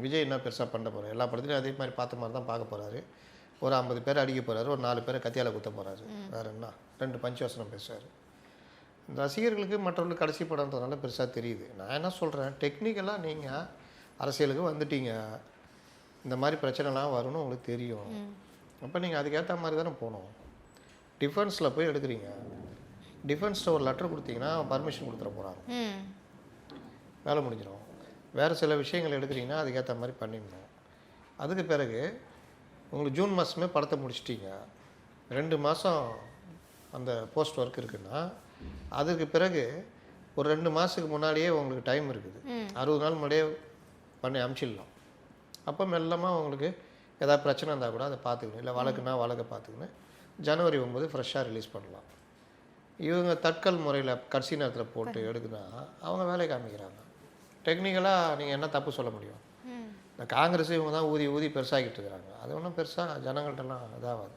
விஜய் என்ன பெருசாக பண்ண போகிறார்? எல்லா படத்துலையும் அதே மாதிரி பார்த்த மாதிரி தான் பார்க்க போகிறாரு. ஒரு 50 பேர் அடிக்க போகிறாரு, ஒரு 4 பேரை கத்தியால் குத்த போகிறாரு. வேறு என்ன, 2 பஞ்சவசனம் பேசுவார். ரசிகர்களுக்கு மற்றவர்களுக்கு கடைசி படம்ன்றதுனால பெருசாக தெரியுது. நான் என்ன சொல்கிறேன், டெக்னிக்கலாக நீங்கள் அரசியலுக்கு வந்துட்டீங்க, இந்த மாதிரி பிரச்சனைலாம் வரும்னு உங்களுக்கு தெரியும். அப்போ நீங்கள் அதுக்கேற்ற மாதிரி தானே போகணும். டிஃபென்ஸில் போய் எடுக்கிறீங்க, டிஃபென்ஸில் ஒரு லெட்டர் கொடுத்தீங்கன்னா பர்மிஷன் கொடுத்துட போகிறாங்க, வேலை முடிஞ்சிடும். வேறு சில விஷயங்கள் எடுக்கிறீங்கன்னா அதுக்கேற்ற மாதிரி பண்ணிடணும். அதுக்கு பிறகு உங்களுக்கு ஜூன் மாதமே படத்தை முடிச்சிட்டிங்க, 2 மாதம் அந்த போஸ்ட் ஒர்க் இருக்குன்னா அதுக்கு பிறகு ஒரு 2 மாதத்துக்கு முன்னாடியே உங்களுக்கு டைம் இருக்குது. 60 நாள் முன்னாடியே பண்ணி அமுச்சிடலாம். அப்போ மெல்லமாக உங்களுக்கு ஏதாவது பிரச்சனை இருந்தால் கூட அதை பார்த்துக்கணும், இல்லை வழக்குன்னா வழக்கை பார்த்துக்கணும். ஜனவரி 9 ஃப்ரெஷ்ஷாக ரிலீஸ் பண்ணலாம். இவங்க தட்கல் முறையில் கடைசி நேரத்தில் போட்டு எடுக்குன்னா அவங்க வேலையை காமிக்கிறாங்க. டெக்னிக்கலாக நீங்கள் என்ன தப்பு சொல்ல முடியும்? இந்த காங்கிரஸ் இவங்க தான் ஊதி ஊதி பெருசாகிட்டு இருக்கிறாங்க. அது ஒன்றும் பெருசாக ஜனங்கள்ட்டெல்லாம் இதாகாது.